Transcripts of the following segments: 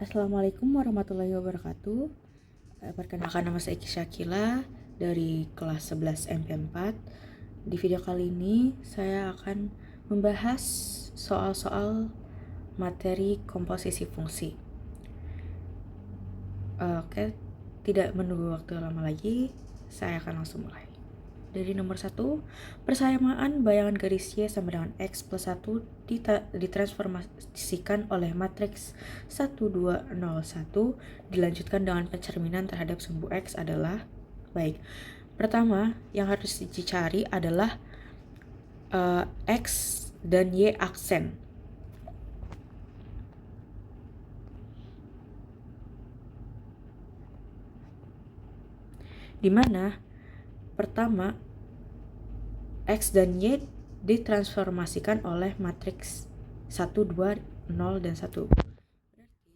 Assalamualaikum warahmatullahi wabarakatuh. Perkenalkan, nama saya Syakila dari kelas 11 MP4. Di video kali ini saya akan membahas soal-soal materi komposisi fungsi. Oke, tidak menunggu waktu lama lagi, saya akan langsung mulai. Dari nomor 1, persamaan bayangan garis Y sama dengan X plus 1 ditransformasikan oleh matriks 1, 2, 0, 1 dilanjutkan dengan pencerminan terhadap sumbu X adalah, baik, pertama yang harus dicari adalah X dan Y aksen. Dimana pertama, X dan Y ditransformasikan oleh matriks 1, 2, 0, dan 1. Berarti,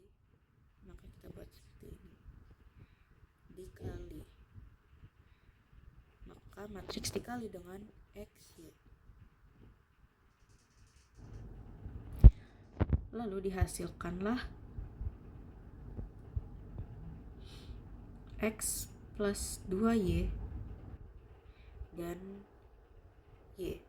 maka kita buat seperti ini. Dikali. Maka matriks dikali dengan X, Y. Lalu dihasilkanlah X plus 2Y dan Y.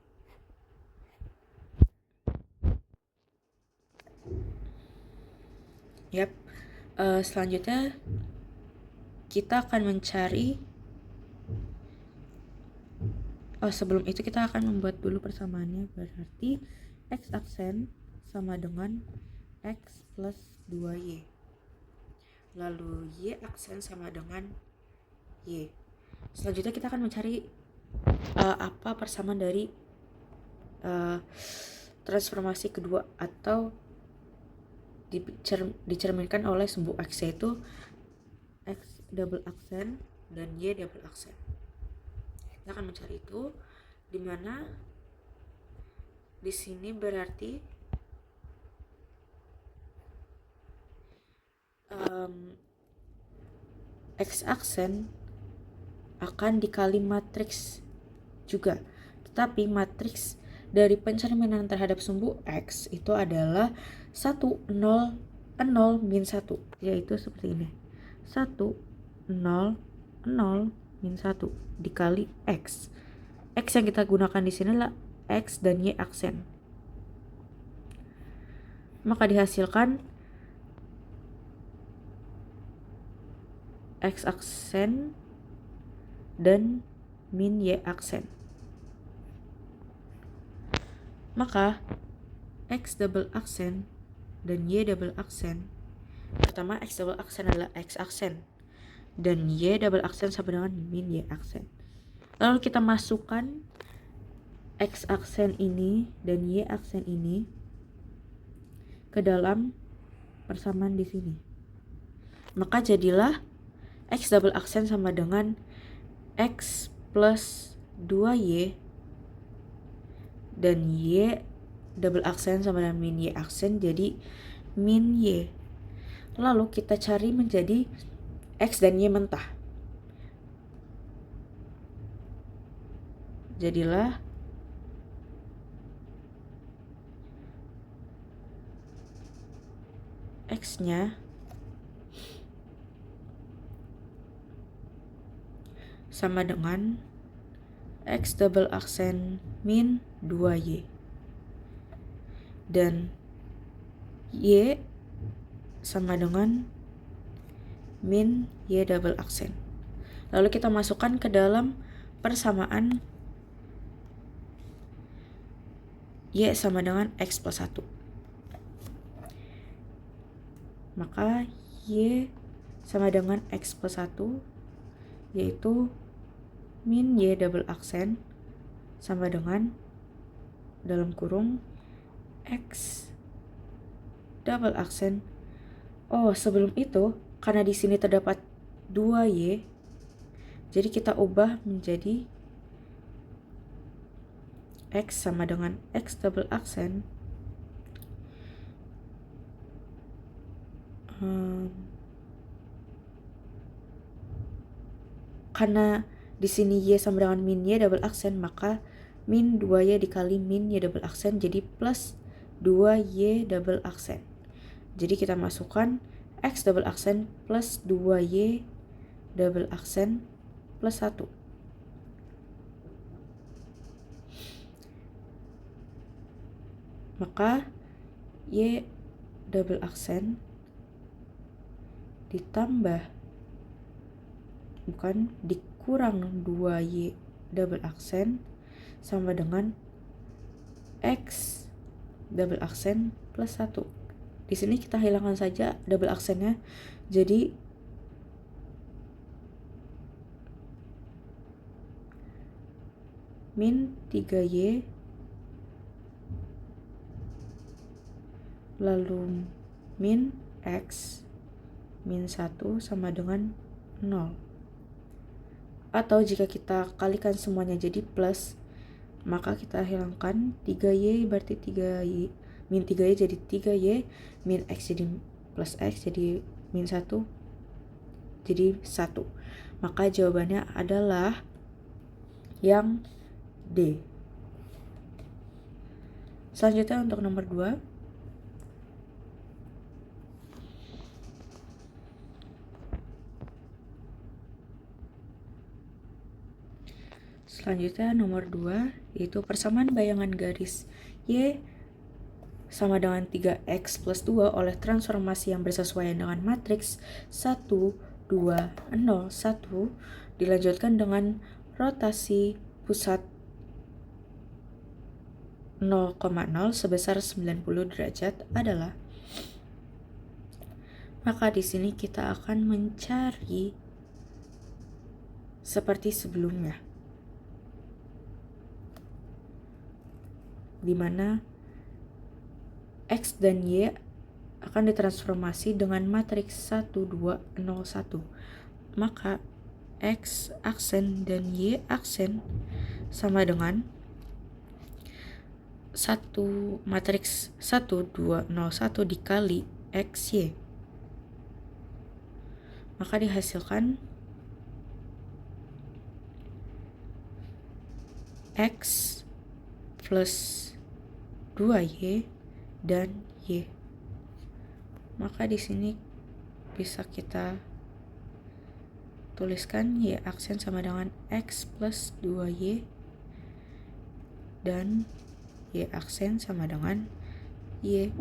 Selanjutnya kita akan mencari sebelum itu kita akan membuat dulu persamaannya. Berarti X aksen sama dengan X plus 2Y, lalu Y aksen sama dengan Y. Selanjutnya kita akan mencari apa persamaan dari transformasi kedua atau dicerminkan oleh sumbu X, yaitu X double aksen dan Y double aksen. Kita akan mencari itu, dimana di sini berarti X aksen akan dikali matriks juga, tetapi matriks dari pencerminan terhadap sumbu X itu adalah 1, 0, 0, min 1, yaitu seperti ini. 1, 0, 0, min 1 dikali X. X yang kita gunakan di sini adalah X dan Y aksen. Maka dihasilkan X aksen dan min Y aksen. Maka X double aksen dan Y double aksen, pertama X double aksen adalah X aksen dan Y double aksen sama dengan min Y aksen. Lalu kita masukkan X aksen ini dan Y aksen ini ke dalam persamaan di sini. Maka jadilah X double aksen sama dengan X plus 2Y dan Y double aksen sama dengan min Y aksen, jadi min Y. Lalu kita cari menjadi X dan Y mentah. Jadilah X-nya sama dengan X double aksen min 2Y dan Y sama dengan min Y double aksen. Lalu kita masukkan ke dalam persamaan Y sama dengan X plus 1. Maka Y sama dengan X plus 1, yaitu min Y double aksen sama dengan dalam kurung X double aksen. Sebelum itu karena di sini terdapat 2Y, jadi kita ubah menjadi X sama dengan X double aksen karena di sini Y sama dengan min Y double aksen, maka min 2Y dikali min Y double aksen jadi plus 2Y double aksen. Jadi kita masukkan X double aksen plus 2Y double aksen plus 1. Maka Y double aksen dikurang 2Y double aksen sama dengan X double aksen plus 1. Di sini kita hilangkan saja double aksennya, jadi min 3Y lalu min X min 1 sama dengan 0. Atau jika kita kalikan semuanya jadi plus, maka kita hilangkan 3Y berarti 3Y, min 3Y jadi 3Y, min X jadi plus X jadi min 1 jadi 1. Maka jawabannya adalah yang D. Selanjutnya untuk nomor 2. Selanjutnya nomor 2 yaitu persamaan bayangan garis Y sama dengan 3X plus 2 oleh transformasi yang bersesuaian dengan matriks 1, 2, 0, 1 dilanjutkan dengan rotasi pusat 0,0 sebesar 90 derajat adalah. Maka di sini kita akan mencari seperti sebelumnya, di mana X dan Y akan ditransformasi dengan matriks 1, 2, 0, 1. Maka X aksen dan Y aksen sama dengan matriks 1, 2, 0, 1 dikali XY. Maka dihasilkan X plus 2Y dan Y. Maka di sini bisa kita tuliskan Y aksen sama dengan X plus 2Y dan Y aksen sama dengan Y.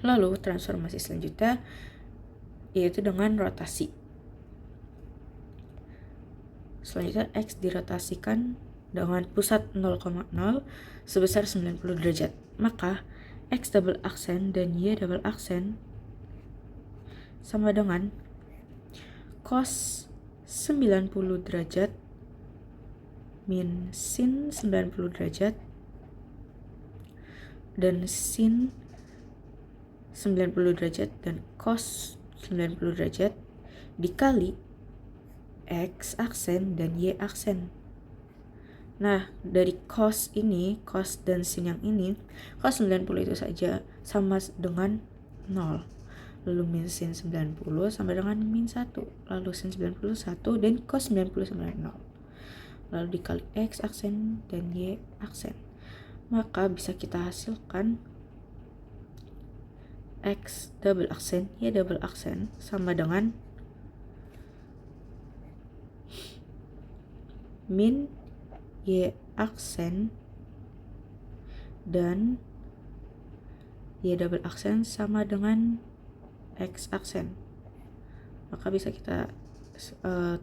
Lalu transformasi selanjutnya yaitu dengan rotasi. Selanjutnya X dirotasikan dengan pusat 0,0 sebesar 90 derajat. Maka X double aksen dan Y double aksen sama dengan cos 90 derajat min sin 90 derajat dan sin 90 derajat dan cos 90 derajat dikali X aksen dan Y aksen. Nah, dari cos ini, cos dan sin yang ini, cos 90 itu saja sama dengan 0. Lalu min sin 90 sama dengan min 1. Lalu sin 91 dan cos 90 sama dengan 0. Lalu dikali X aksen dan Y aksen. Maka bisa kita hasilkan X double aksen, Y double aksen sama dengan min Y aksen dan Y double aksen sama dengan X aksen. Maka bisa kita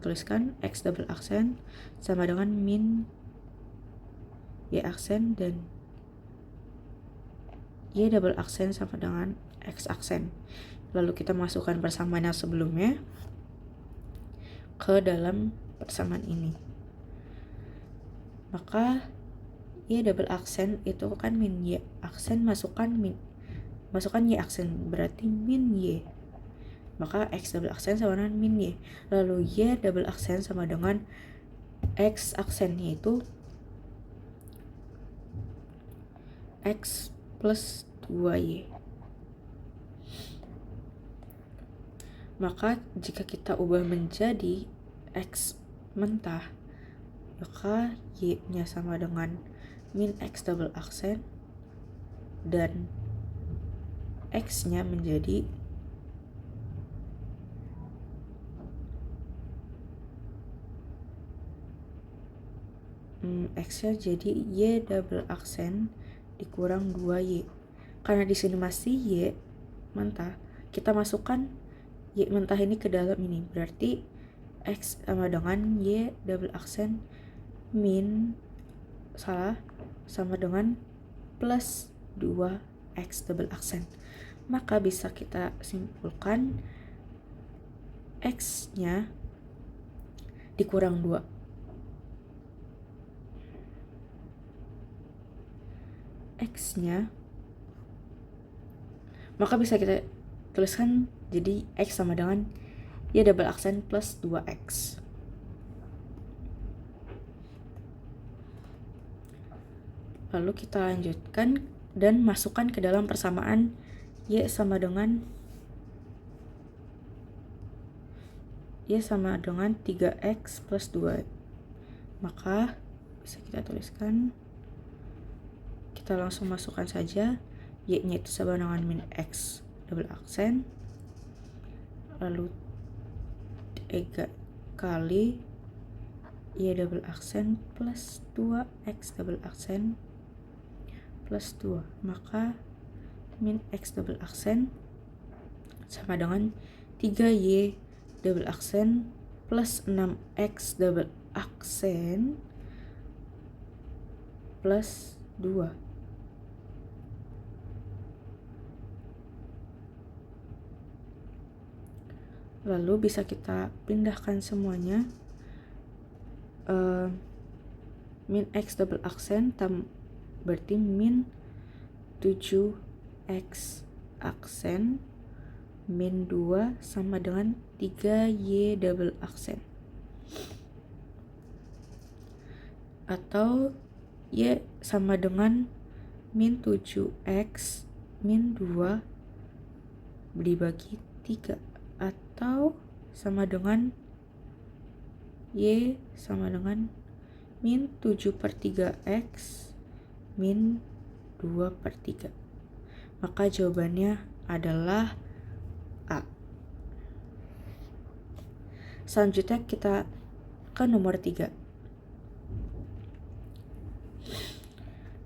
tuliskan X double aksen sama dengan min Y aksen dan Y double aksen sama dengan X aksen. Lalu kita masukkan persamaan yang sebelumnya ke dalam persamaan ini. Maka Y double aksen itu kan min Y aksen, masukkan Y aksen berarti min Y. Maka X double aksen sama dengan min Y. Lalu Y double aksen sama dengan X aksen, yaitu X plus 2Y. Maka jika kita ubah menjadi X mentah, maka Y-nya sama dengan min X double aksen dan X-nya menjadi X-nya jadi Y double aksen dikurang 2Y. Karena di sini masih Y mentah, kita masukkan Y mentah ini ke dalam ini. Berarti X sama dengan Y double aksen sama dengan plus 2X double aksen. Maka bisa kita simpulkan X-nya dikurang 2. X-nya, maka bisa kita tuliskan jadi X sama dengan Y double aksen plus 2X. Lalu kita lanjutkan dan masukkan ke dalam persamaan Y sama dengan 3X plus 2. Maka bisa kita tuliskan, kita langsung masukkan saja Y-nya itu sama dengan min X double aksen, lalu 3 kali Y double aksen plus 2X double aksen plus 2. Maka min X double aksen sama dengan 3Y double aksen plus 6X double aksen plus 2. Lalu bisa kita pindahkan semuanya. Min X double aksen berarti min 7X aksen min 2 sama dengan 3Y double aksen. Atau Y sama dengan min 7X min 2 dibagi 3. Atau sama dengan Y sama dengan min 7/3X min 2/3. Maka jawabannya adalah A. Selanjutnya kita ke nomor 3.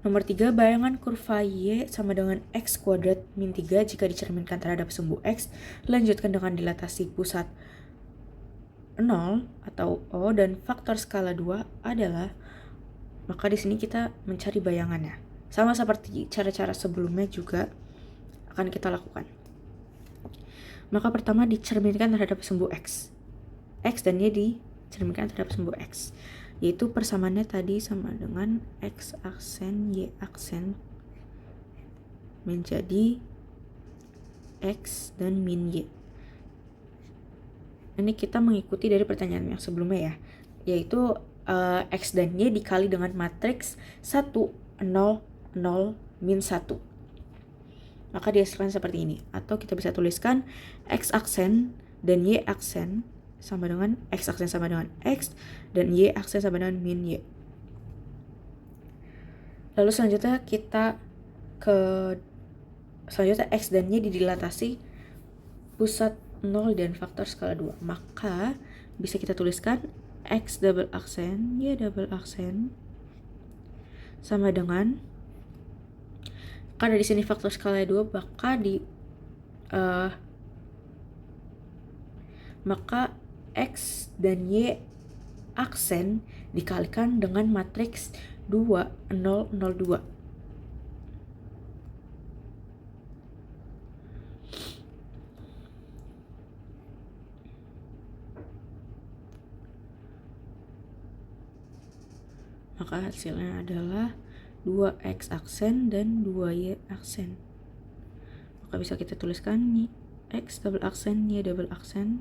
Nomor 3, bayangan kurva Y sama dengan X kuadrat min 3 jika dicerminkan terhadap sumbu X. Lanjutkan dengan dilatasi pusat 0 atau O dan faktor skala 2 adalah, maka di sini kita mencari bayangannya. Sama seperti cara-cara sebelumnya juga akan kita lakukan. Maka pertama dicerminkan terhadap sumbu X. X dan Y dicerminkan terhadap sumbu X. Yaitu persamaannya tadi sama dengan X aksen Y aksen menjadi X dan min Y. Ini kita mengikuti dari pertanyaan yang sebelumnya ya, yaitu X dan Y dikali dengan matriks 1, 0, 0, min 1. Maka dihasilkan seperti ini. Atau kita bisa tuliskan X aksen dan Y aksen sama dengan X aksen sama dengan X dan Y aksen sama dengan min Y. Lalu selanjutnya X dan Y didilatasi pusat 0 dan faktor skala 2. Maka bisa kita tuliskan X double aksen Y double aksen sama dengan, karena di sini faktor skala 2, maka X dan Y aksen dikalikan dengan matriks 2, 0, 0, 2. Maka hasilnya adalah 2X aksen dan 2Y aksen. Maka bisa kita tuliskan X double aksen Y double aksen.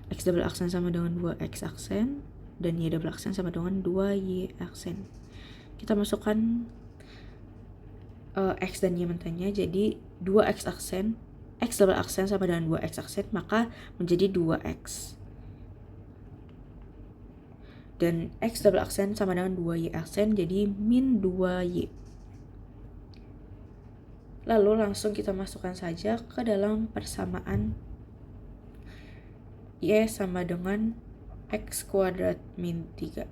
X double aksen sama dengan 2X aksen dan Y double aksen sama dengan 2Y aksen. Kita masukkan X dan Y mentahnya, jadi 2X aksen, X double aksen sama dengan 2X aksen, maka menjadi 2X. Dan X double aksen sama dengan 2Y aksen, jadi min 2Y. Lalu langsung kita masukkan saja ke dalam persamaan Y sama dengan X kuadrat min 3.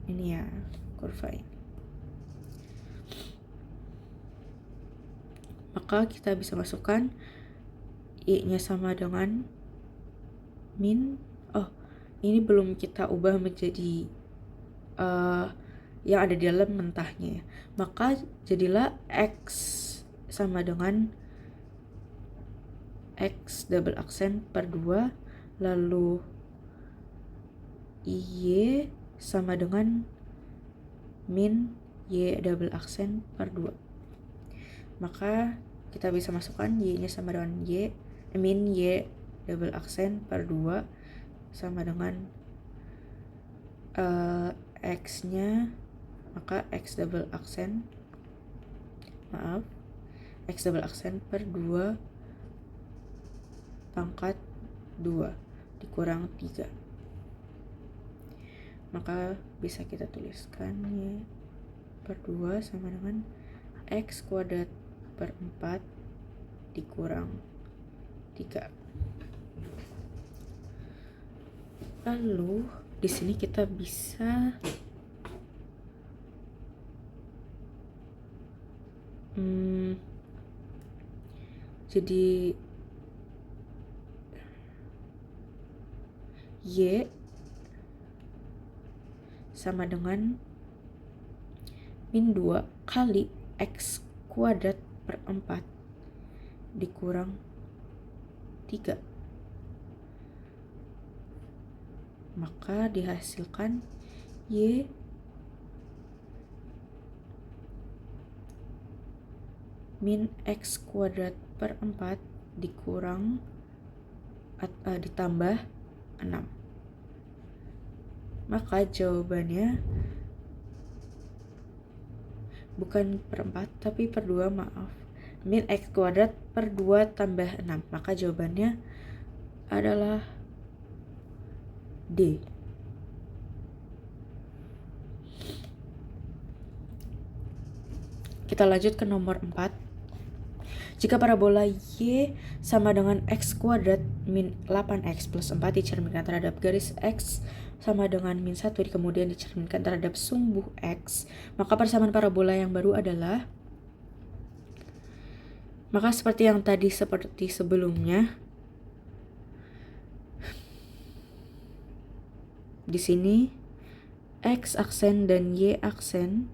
ini ya, kurva ini. Maka kita bisa masukkan Y-nya sama dengan min, ini belum kita ubah menjadi yang ada di dalam mentahnya ya. Maka jadilah X sama dengan X double aksen per 2, lalu Y sama dengan min Y double aksen per 2. Maka kita bisa masukkan Y-nya sama dengan min Y double aksen per 2 sama dengan X-nya, maka X double aksen per 2 pangkat 2 dikurang 3. Maka bisa kita tuliskan Y per 2 sama dengan X kuadrat per 4 dikurang 3. Lalu di sini kita bisa jadi Y sama dengan min 2 kali X kuadrat per 4 dikurang 3. Maka dihasilkan Y min X kuadrat per 4 dikurang ditambah 6. Maka jawabannya bukan per 4 tapi per 2, maaf. Min X kuadrat per 2 tambah 6. Maka jawabannya adalah D. Kita lanjut ke nomor 4. Jika parabola Y sama dengan X kuadrat min 8X plus 4 dicerminkan terhadap garis X sama dengan min 1 kemudian dicerminkan terhadap sumbu X, maka persamaan parabola yang baru adalah, maka seperti yang tadi seperti sebelumnya, di sini X aksen dan Y aksen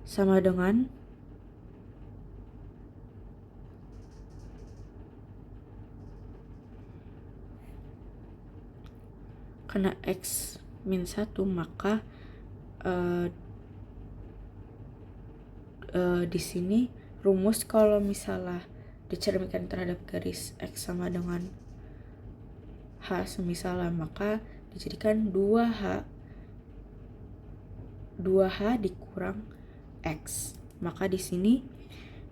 sama dengan karena X min 1 maka di sini rumus kalau misalnya dicerminkan terhadap garis X sama dengan H semisalnya, maka dijadikan 2H dikurang X. Maka di sini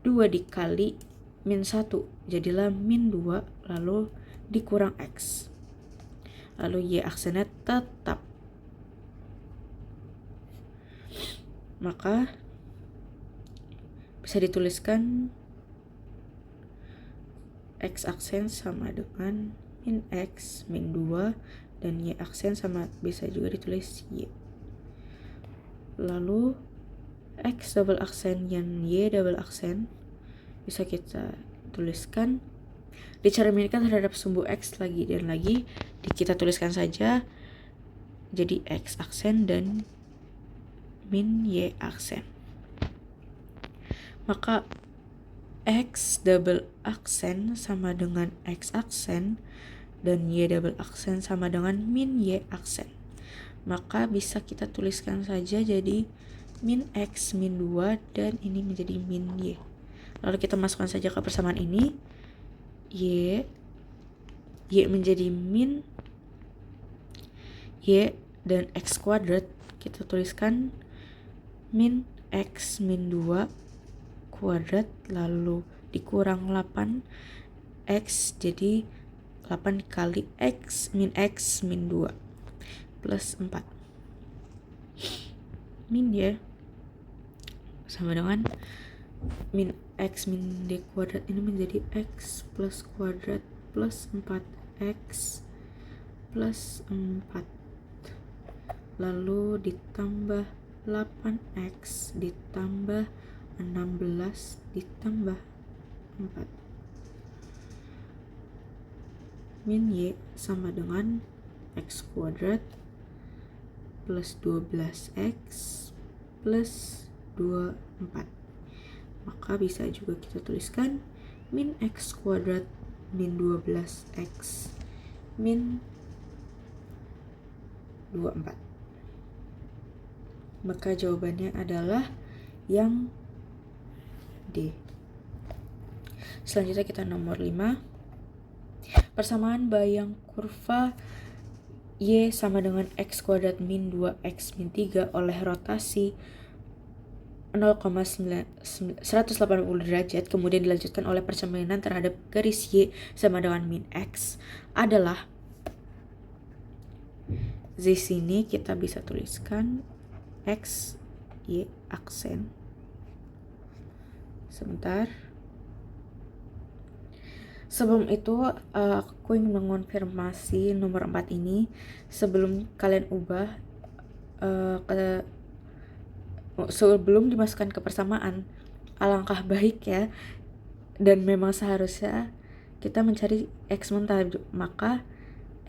2 dikali min 1 jadilah min 2 lalu dikurang X. Lalu Y aksennya tetap. Maka bisa dituliskan X aksen sama dengan min X min 2 dan Y aksen sama bisa juga ditulis Y. Lalu X double aksen dan Y double aksen bisa kita tuliskan dicerminkan terhadap sumbu X lagi dan lagi, kita tuliskan saja jadi X aksen dan min Y aksen. Maka X double aksen sama dengan X aksen dan Y double aksen sama dengan min Y aksen. Maka bisa kita tuliskan saja jadi min X min 2 dan ini menjadi min Y. Lalu kita masukkan saja ke persamaan ini. Y menjadi min Y dan X kuadrat kita tuliskan min X min 2 kuadrat lalu dikurang 8 X jadi 8 kali X min 2 plus 4 min Y sama dengan min X min D kuadrat ini menjadi X plus kuadrat plus 4X plus 4 lalu ditambah 8x ditambah 16 ditambah 4. Min y sama dengan x kuadrat plus 12x plus 24. Maka bisa juga kita tuliskan min x kuadrat min 12x min 24. Maka jawabannya adalah yang D. Selanjutnya kita nomor 5. Persamaan bayang kurva Y sama dengan X kuadrat min 2X min 3 oleh rotasi 180 derajat, kemudian dilanjutkan oleh percerminan terhadap garis Y sama dengan min X adalah. Di sini kita bisa tuliskan X, Y aksen. Sebentar. Sebelum itu aku ingin mengonfirmasi nomor 4 ini. Sebelum kalian ubah sebelum dimasukkan ke persamaan, alangkah baik ya, dan memang seharusnya kita mencari X mentah. Maka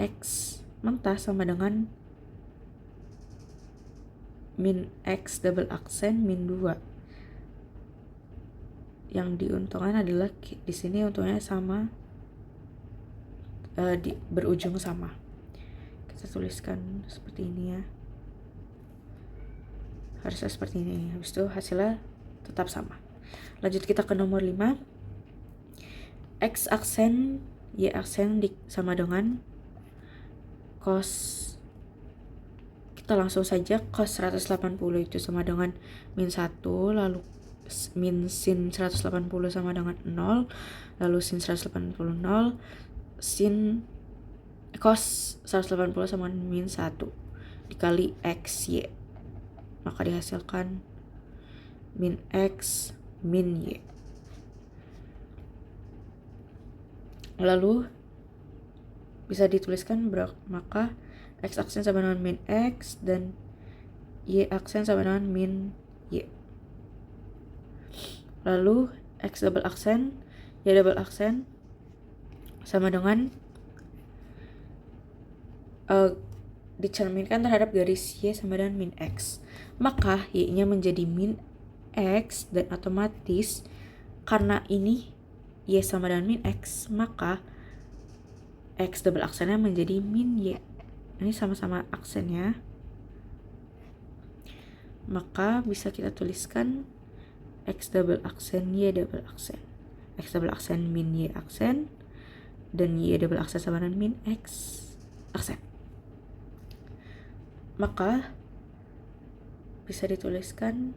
X mentah sama dengan min X double aksen min 2. Yang diuntungkan adalah di sini untungnya sama, berujung sama. Kita tuliskan seperti ini ya. Harusnya seperti ini. Habis itu hasilnya tetap sama. Lanjut kita ke nomor 5. X aksen Y aksen sama dengan cos. Kita langsung saja cos 180 itu sama dengan min 1, lalu min sin 180 sama dengan 0, lalu sin 180 0, sin cos 180 sama dengan min 1 dikali x y. Maka dihasilkan min x min y. Lalu bisa dituliskan maka x aksen sama dengan min x dan y aksen sama dengan min y. Lalu x double aksen y double aksen sama dengan dicerminkan terhadap garis y sama dengan min x. Maka y-nya menjadi min x dan otomatis karena ini y sama dengan min x, maka x double aksennya menjadi min y. Ini sama-sama aksennya, maka bisa kita tuliskan x double aksen y double aksen. X double aksen min y aksen dan y double aksen sama dengan min x aksen. Maka bisa dituliskan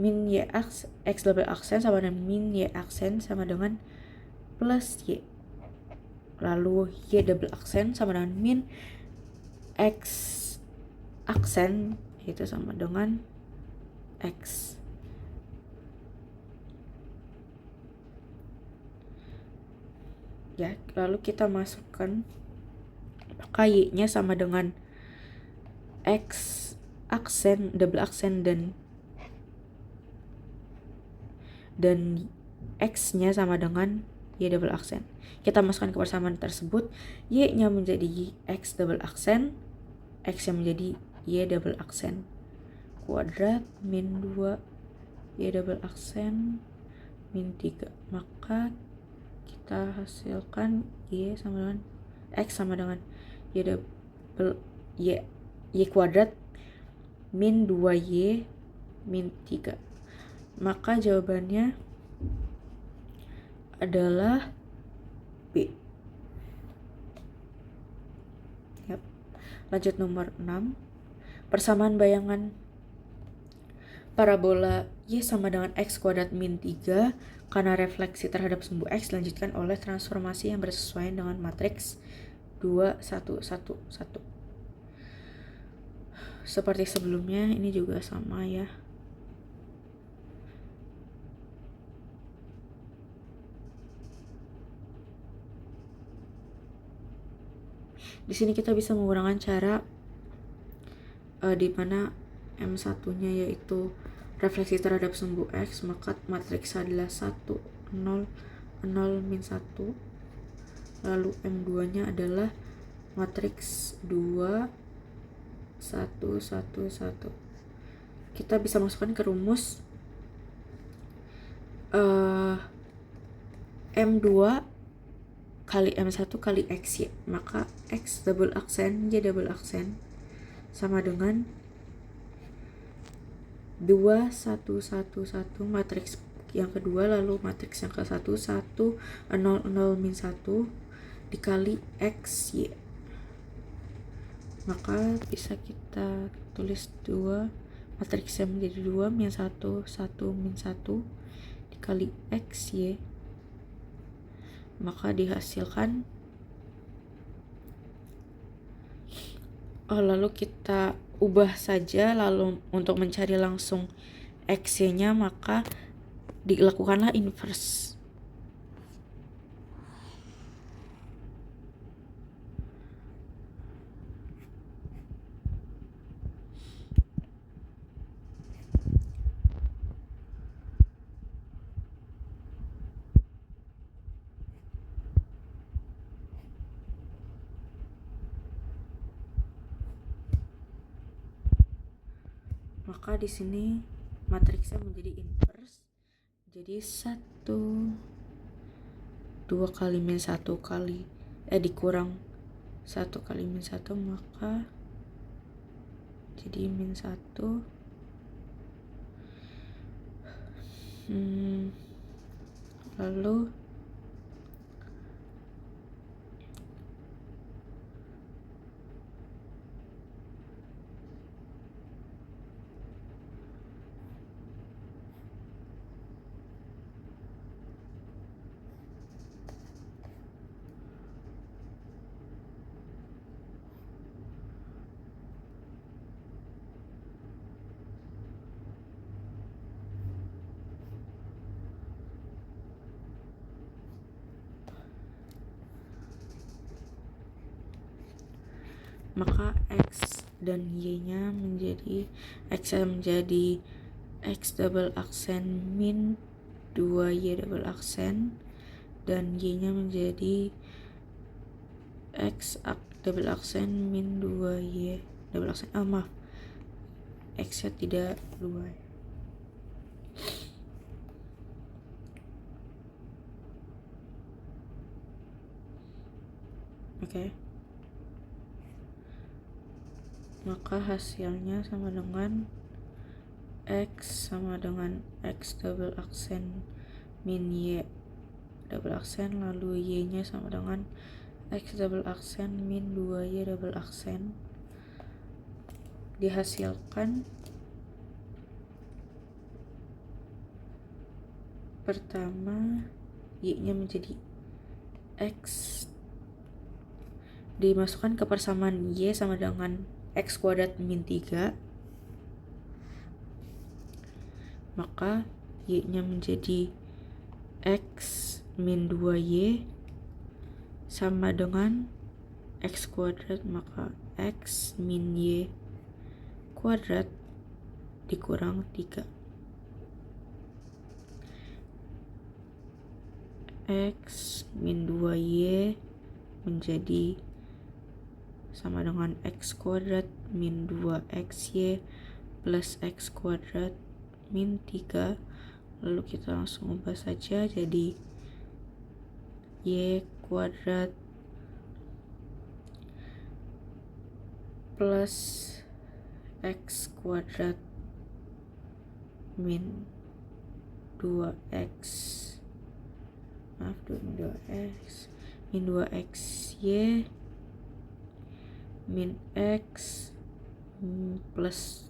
min y x double aksen sama dengan min y aksen sama dengan plus y. Lalu y double aksen sama dengan min x aksen, itu sama dengan x. Ya, lalu kita masukkan, maka y-nya sama dengan x aksen double aksen dan x-nya sama dengan y double aksen. Kita masukkan ke persamaan tersebut, y-nya menjadi x double aksen, x-nya menjadi y double aksen kuadrat min 2 y double aksen min 3. Maka kita hasilkan y sama dengan x sama dengan y double y kuadrat min 2y min 3. Maka jawabannya adalah B. Yap. Lanjut nomor 6. Persamaan bayangan parabola y sama dengan x kuadrat min 3 karena refleksi terhadap sumbu x dilanjutkan oleh transformasi yang bersesuaian dengan matriks 2 1 1 1. Seperti sebelumnya, ini juga sama ya. Di sini kita bisa menggunakan cara di mana M1 nya yaitu refleksi terhadap sumbu X, maka matriks adalah 1 0 0 min 1. Lalu M2 nya adalah matriks 2 1 1 1. Kita bisa masukkan ke rumus M2 kali M1 kali X, ya. Maka X double aksen, Y double aksen sama dengan 2 1 1 1 matriks yang kedua, lalu matriks yang ke 1 1 0 0 min 1 dikali X, Y. Maka bisa kita tulis 2 matriksnya menjadi 2 min 1 1 min 1 dikali X, Y. Maka dihasilkan lalu kita ubah saja, lalu untuk mencari langsung X nya maka dilakukanlah inverse. Maka di sini matriksnya menjadi inverse. Jadi 1 2 kali min 1 kali dikurang 1 kali min 1, maka jadi min 1 lalu maka X dan Y nya menjadi X menjadi X double aksen min 2Y double aksen, dan Y nya menjadi X double aksen min 2Y double aksen. Maaf, X nya tidak 2. Oke. Maka hasilnya sama dengan X sama dengan X double aksen min Y double aksen, lalu Y nya sama dengan X double aksen min 2Y double aksen. Dihasilkan pertama Y nya menjadi X, dimasukkan ke persamaan Y sama dengan X kuadrat min 3, maka Y nya menjadi X min 2Y sama dengan X kuadrat, maka X min Y kuadrat dikurang 3. X min 2Y menjadi sama dengan X kuadrat min 2XY plus X kuadrat min 3. Lalu kita langsung ubah saja jadi Y kuadrat plus X kuadrat min 2X min 2XY min X plus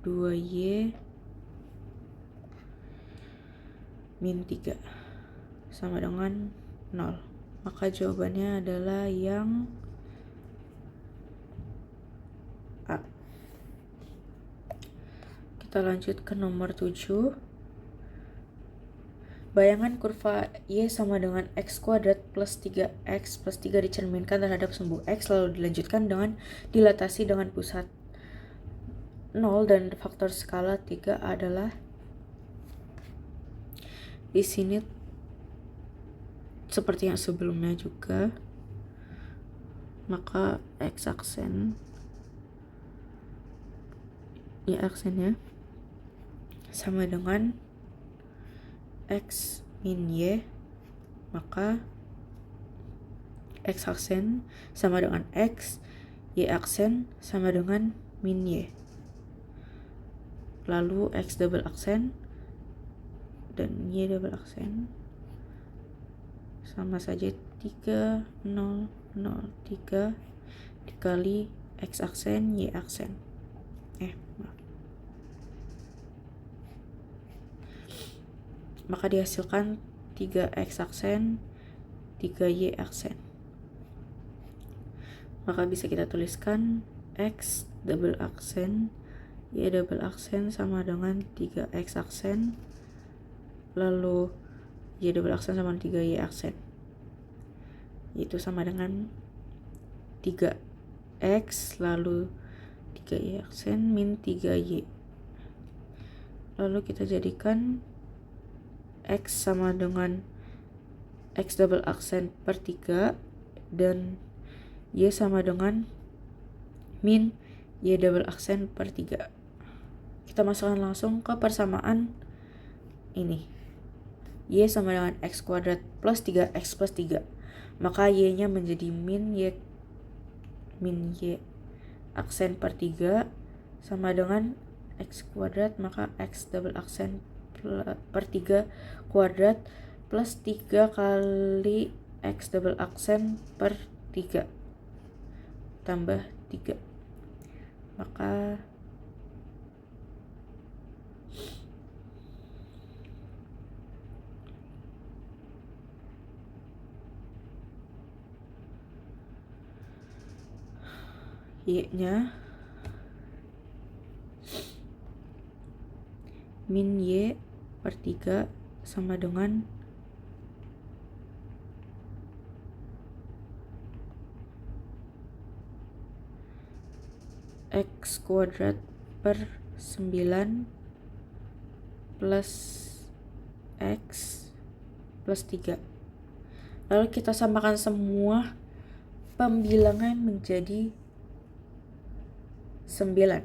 2Y min 3 sama dengan 0. Maka jawabannya adalah yang A. Kita lanjut ke nomor 7. bayangan kurva Y sama dengan X kuadrat plus 3X plus 3 dicerminkan terhadap sumbu X, lalu dilanjutkan dengan dilatasi dengan pusat 0 dan faktor skala 3 adalah di sini seperti yang sebelumnya juga, maka X aksen Y aksennya sama dengan X min Y, maka X aksen sama dengan X, Y aksen sama dengan min Y. Lalu X double aksen dan Y double aksen sama saja 3, 0, 0, 3 dikali X aksen, Y aksen. Maaf. Maka dihasilkan 3X aksen, 3Y aksen. Maka bisa kita tuliskan X double aksen, Y double aksen sama dengan 3X aksen, lalu Y double aksen sama 3Y aksen. Itu sama dengan 3X lalu 3Y aksen min 3Y. Lalu kita jadikan X sama dengan X double aksen per 3 dan Y sama dengan min Y double aksen per 3. Kita masukkan langsung ke persamaan ini. Y sama dengan X kuadrat plus 3X plus 3. Maka Y nya menjadi min Y aksen per 3 sama dengan X kuadrat, maka X double aksen per 3 kuadrat plus 3 kali X double aksen per 3 tambah 3, maka Y nya min Y per 3 sama dengan X kuadrat per 9 plus X plus 3. Lalu kita samakan semua pembilangan menjadi 9.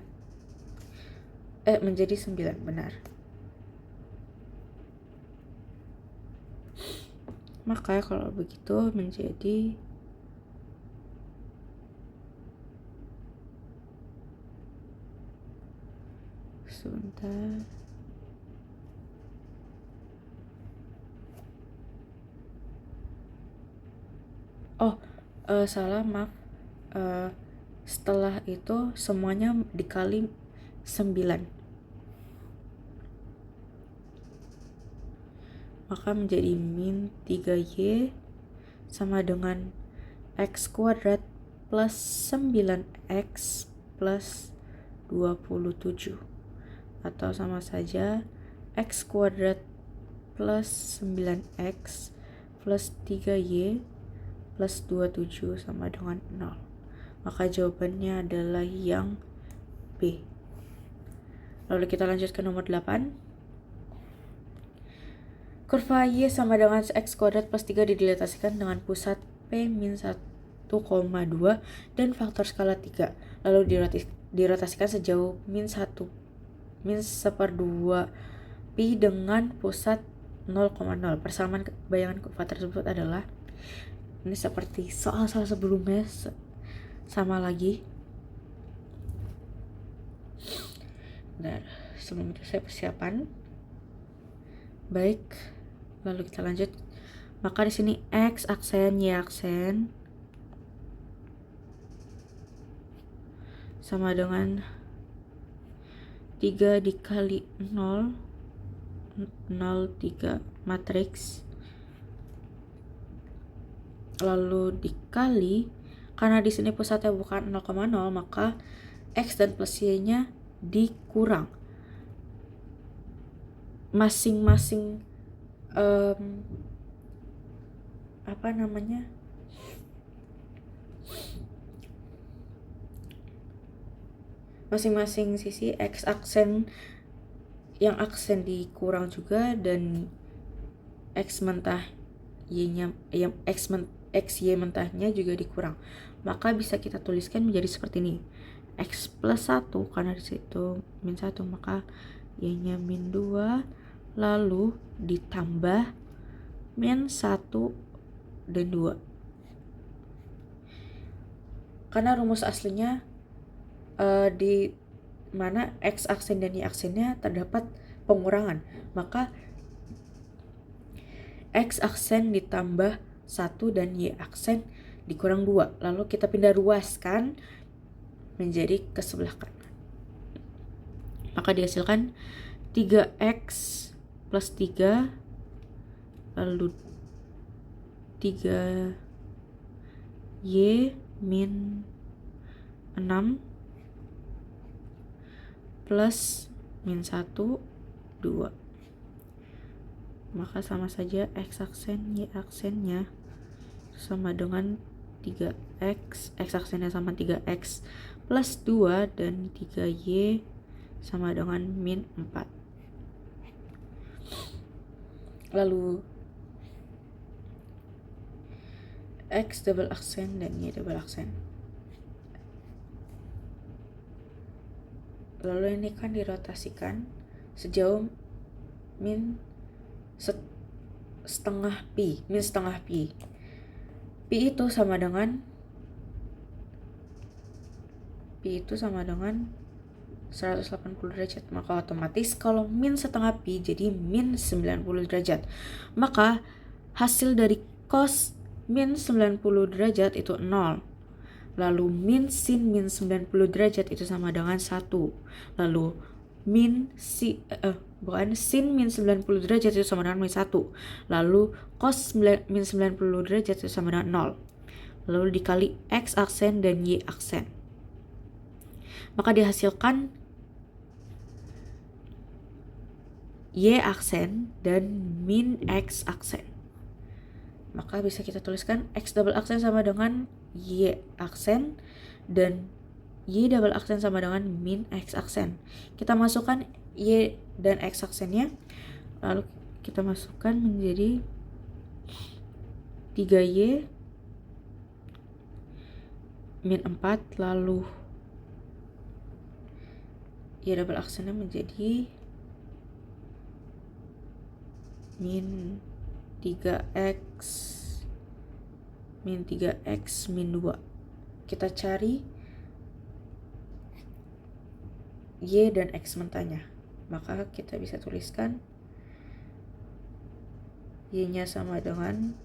Menjadi 9, benar. Maka kalau begitu menjadi sebentar. Salah, maaf. Setelah itu semuanya dikali 9. Maka menjadi min 3Y sama dengan X kuadrat plus 9X plus 27, atau sama saja X kuadrat plus 9X plus 3Y plus 27 sama dengan 0. Maka jawabannya adalah yang B. Lalu kita lanjut ke nomor 8. Kurva Y sama dengan X kuadrat plus 3 didilatasikan dengan pusat P min 1,2 dan faktor skala 3. Lalu dirotasikan sejauh min 1/2 pi dengan pusat 0,0. Persamaan bayangan kurva tersebut adalah, ini seperti soal-soal sebelumnya, sama lagi. Nah, sebelum itu saya persiapan. Baik, lalu kita lanjut. Maka di sini X aksen, Y aksen sama dengan 3 dikali 0, 3 matriks, lalu dikali, karena di sini pusatnya bukan 0,0, maka X dan plus Y-nya dikurang. Masing-masing apa namanya, masing-masing sisi X aksen, yang aksen dikurang juga, dan X mentah Y-nya, X Y mentahnya juga dikurang. Maka bisa kita tuliskan menjadi seperti ini. X plus 1, karena disitu min 1, maka Y-nya min 2, lalu ditambah min 1 dan 2. Karena rumus aslinya di mana X aksen dan Y aksennya terdapat pengurangan, maka X aksen ditambah 1 dan Y aksen dikurang 2. Lalu kita pindah ruaskan menjadi ke sebelah kanan. Maka dihasilkan 3X plus 3, lalu 3Y min 6 plus min 1, 2. Maka sama saja X aksen Y aksennya sama dengan 3X, X aksennya sama 3X plus 2, dan 3Y sama dengan min 4. Lalu X double aksen dan Y double aksen. Lalu ini kan dirotasikan sejauh min setengah pi, min setengah pi. Pi itu sama dengan 180 derajat. Maka otomatis kalau min setengah pi jadi min 90 derajat. Maka hasil dari cos min 90 derajat itu 0. Lalu min sin min 90 derajat itu sama dengan 1. Lalu sin min 90 derajat itu sama dengan min 1. Lalu cos min 90 derajat itu sama dengan 0. Lalu dikali X aksen dan Y aksen. Maka dihasilkan Y aksen dan min X aksen. Maka bisa kita tuliskan X double aksen sama dengan Y aksen, dan Y double aksen sama dengan min X aksen. Kita masukkan Y dan X aksennya, lalu kita masukkan menjadi 3Y min 4, lalu Y double aksennya menjadi min 3X min 3X min 2. Kita cari Y dan X mentahnya. Maka kita bisa tuliskan Y-nya sama dengan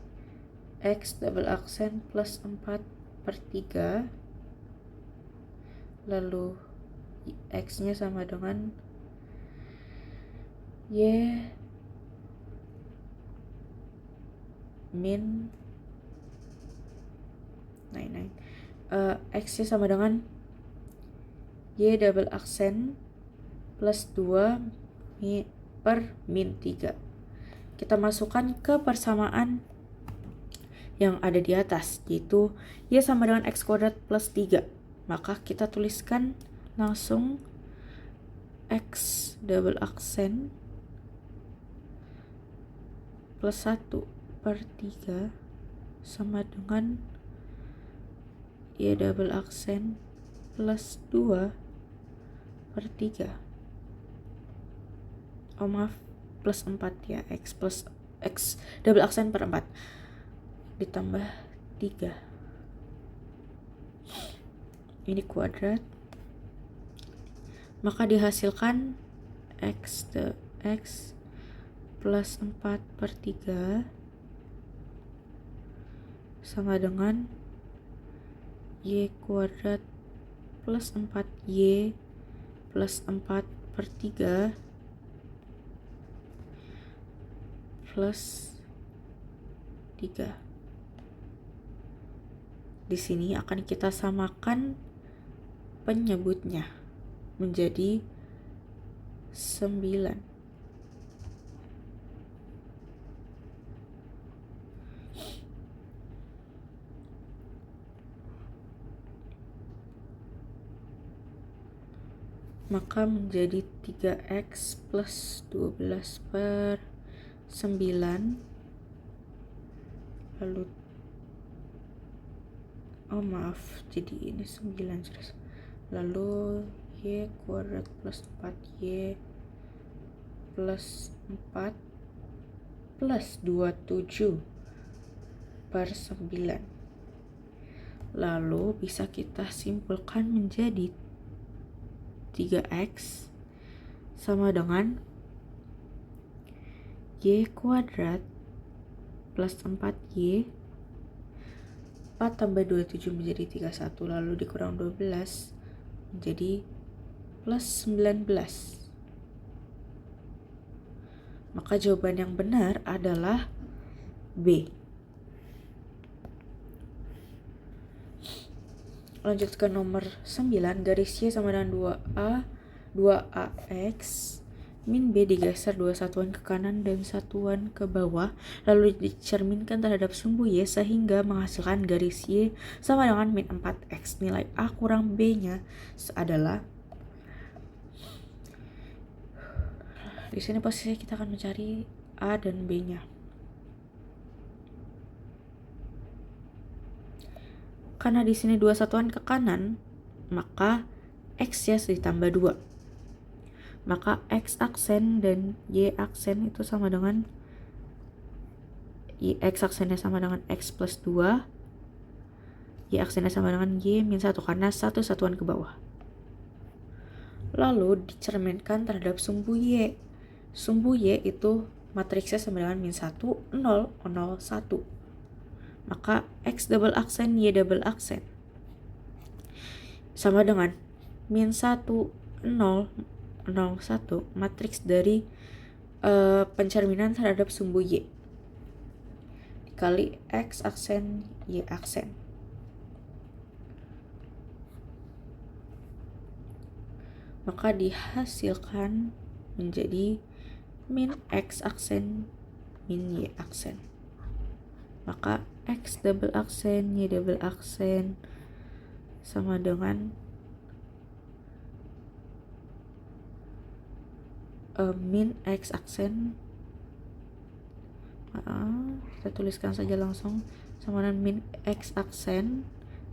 X double aksen plus 4/3, lalu X-nya sama dengan Y min 9. X-nya sama dengan Y double aksen plus 2 per min 3. Kita masukkan ke persamaan yang ada di atas, yaitu Y sama dengan X kuadrat plus 3. Maka kita tuliskan langsung X double aksen plus 1/3 sama dengan Y double aksen plus 2/3. Oh maaf, plus 4 ya, X double aksen per 4 ditambah 3. Ini kuadrat. Maka dihasilkan X plus 4/3 sama dengan Y kuadrat plus 4Y plus 4/3 plus 3. Di sini akan kita samakan penyebutnya menjadi 9. maka menjadi 3x plus 12 per 9 lalu jadi ini 9 terus lalu y kuadrat plus 4y plus 4 plus 27 per 9 lalu bisa kita simpulkan menjadi 3x sama dengan y kuadrat plus 4y 4 tambah 27 menjadi 31 lalu dikurang 12 menjadi plus 19. Maka jawaban yang benar adalah B. Lanjut ke nomor 9, garis Y sama dengan 2AX min B digeser 2 satuan ke kanan dan satuan ke bawah lalu dicerminkan terhadap sumbu Y sehingga menghasilkan garis Y sama dengan min 4X. Nilai A kurang B nya adalah, di sini posisi kita akan mencari A dan B nya. Karena di sini 2 satuan ke kanan, maka X ya ditambah 2. Maka X aksen dan Y aksen itu sama dengan X aksennya sama dengan X plus 2, Y aksennya sama dengan Y min 1 karena 1 satuan ke bawah. Lalu dicerminkan terhadap sumbu Y. Sumbu Y itu matriksnya sama dengan min 1, 0, 0, 1. Maka X double aksen, Y double aksen sama dengan min 1, 0, 0, 1 matriks dari pencerminan terhadap sumbu Y dikali X aksen, Y aksen. Maka dihasilkan menjadi min X aksen, min Y aksen. Maka X double aksen, Y double aksen sama dengan min X aksen, kita tuliskan saja langsung sama dengan min X aksen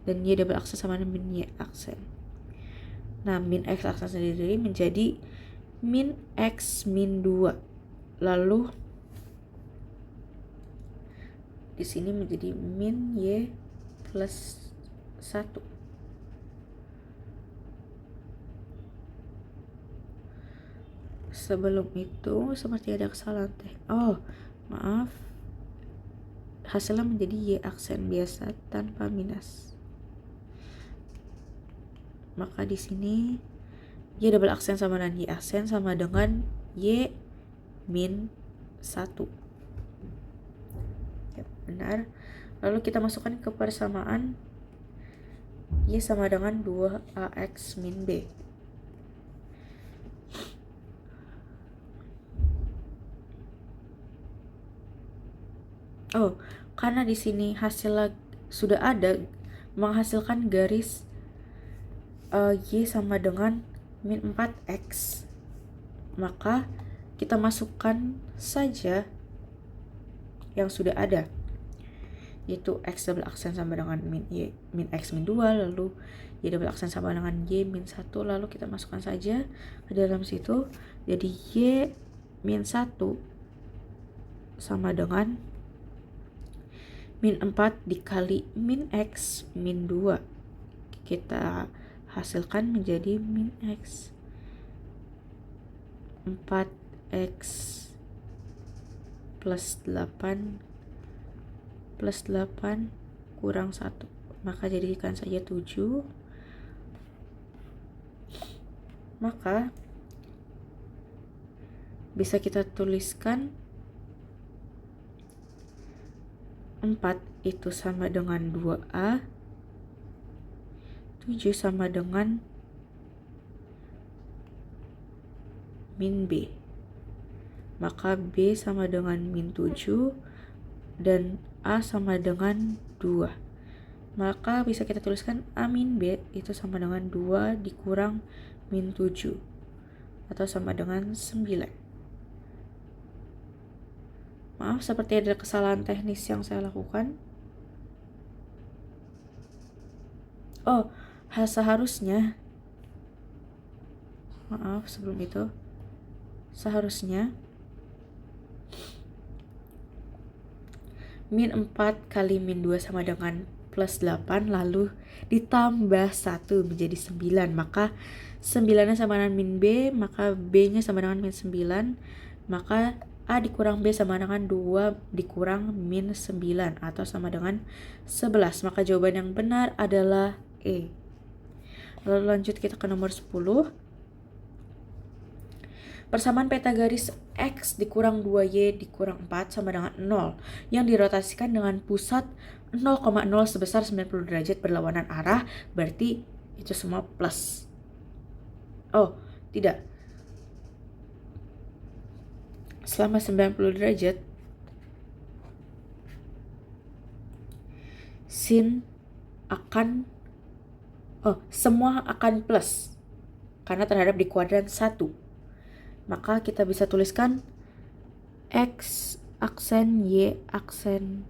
dan Y double aksen sama dengan min Y aksen. Nah, min X aksen sendiri menjadi min X min 2. Lalu di sini menjadi min Y plus 1. Sebelum itu seperti ada kesalahan teh. Maaf. Hasilnya menjadi Y aksen biasa tanpa minus. Maka di sini Y double aksen sama dengan Y aksen sama dengan Y min 1. Ya, benar. Lalu kita masukkan ke persamaan Y sama dengan 2AX min B. Karena di sini hasilnya sudah ada menghasilkan garis Y sama dengan min 4X, maka kita masukkan saja yang sudah ada, yaitu X double aksen sama dengan min X min 2, lalu Y double aksen sama dengan Y min 1, lalu kita masukkan saja ke dalam situ. Jadi Y min 1 sama dengan min 4 dikali min X min 2. Kita hasilkan menjadi min X 4X plus 8 kurang 1. Maka jadikan saja 7. Maka bisa kita tuliskan 4 itu sama dengan 2A, 7 sama dengan min B. Maka B sama dengan min 7 dan A sama dengan 2. Maka bisa kita tuliskan A min B itu sama dengan 2 dikurang min 7 atau sama dengan 9. Maaf, seperti ada kesalahan teknis yang saya lakukan. Oh, seharusnya. Maaf, sebelum itu. Seharusnya min 4 kali min 2 sama dengan plus 8, lalu ditambah 1 menjadi 9. Maka 9-nya sama dengan min B, maka B-nya sama dengan min 9. Maka A dikurang B sama dengan 2 dikurang min 9 atau sama dengan 11. Maka jawaban yang benar adalah E. Lalu lanjut kita ke nomor 10. Persamaan peta garis X dikurang 2Y dikurang 4 sama dengan 0 yang dirotasikan dengan pusat 0,0 sebesar 90 derajat berlawanan arah, berarti itu semua plus. Oh, tidak. Selama 90 derajat, semua akan plus karena terhadap di kuadran 1. Maka kita bisa tuliskan X aksen Y aksen.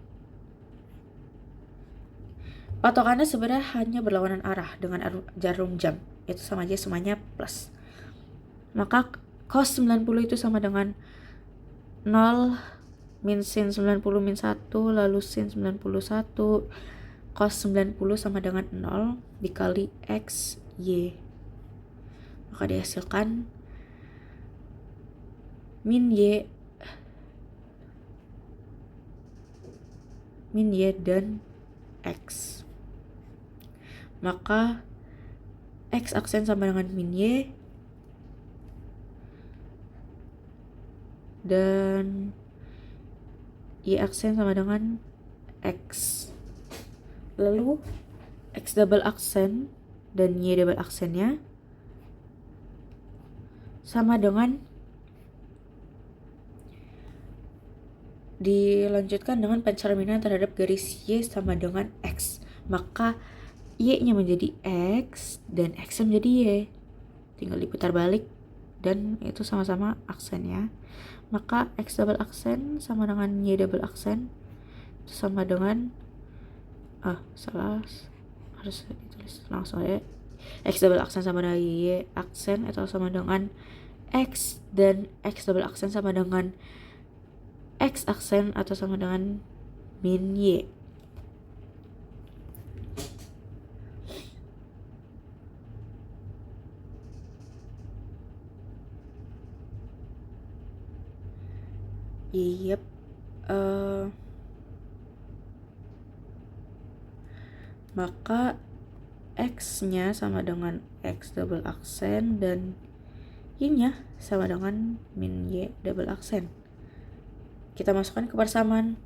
Patokannya sebenarnya hanya berlawanan arah dengan jarum jam. Itu sama aja semuanya plus. Maka cos 90 itu sama dengan 0 min sin 90 min 1 lalu sin 91. Cos 90 sama dengan 0 dikali X Y. Maka dihasilkan min Y dan X. Maka X aksen sama dengan min Y dan Y aksen sama dengan X. Lalu X double aksen dan Y double aksennya sama dengan, dilanjutkan dengan pencerminan terhadap garis Y sama dengan X. Maka Y-nya menjadi X dan X-nya menjadi Y. Tinggal diputar balik dan itu sama-sama aksennya. Maka X double aksen sama dengan Y double aksen itu sama dengan harus ditulis langsung ya. X double aksen sama dengan Y aksen atau sama dengan X, dan X double aksen sama dengan X aksen atau sama dengan min Y. Yep. Maka X-nya sama dengan X double aksen dan Y-nya sama dengan min Y double aksen. Kita masukkan ke persamaan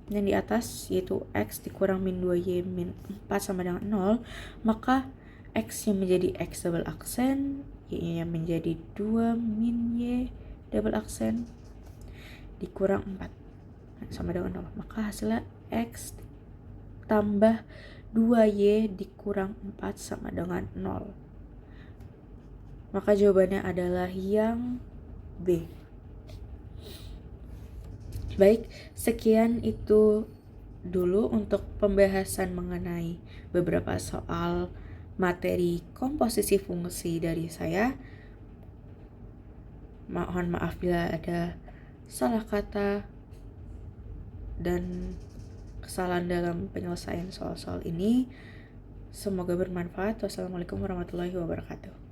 yang di atas, yaitu X dikurang min 2Y min 4 sama dengan 0. Maka X-nya menjadi X double aksen, Y-nya menjadi 2 min Y double aksen dikurang 4 sama dengan 0. Maka hasilnya X tambah 2Y dikurang 4 sama dengan 0. Maka jawabannya adalah yang B. Baik, sekian itu dulu untuk pembahasan mengenai beberapa soal materi komposisi fungsi dari saya. Mohon maaf bila ada salah kata dan kesalahan dalam penyelesaian soal-soal ini. Semoga bermanfaat. Wassalamualaikum warahmatullahi wabarakatuh.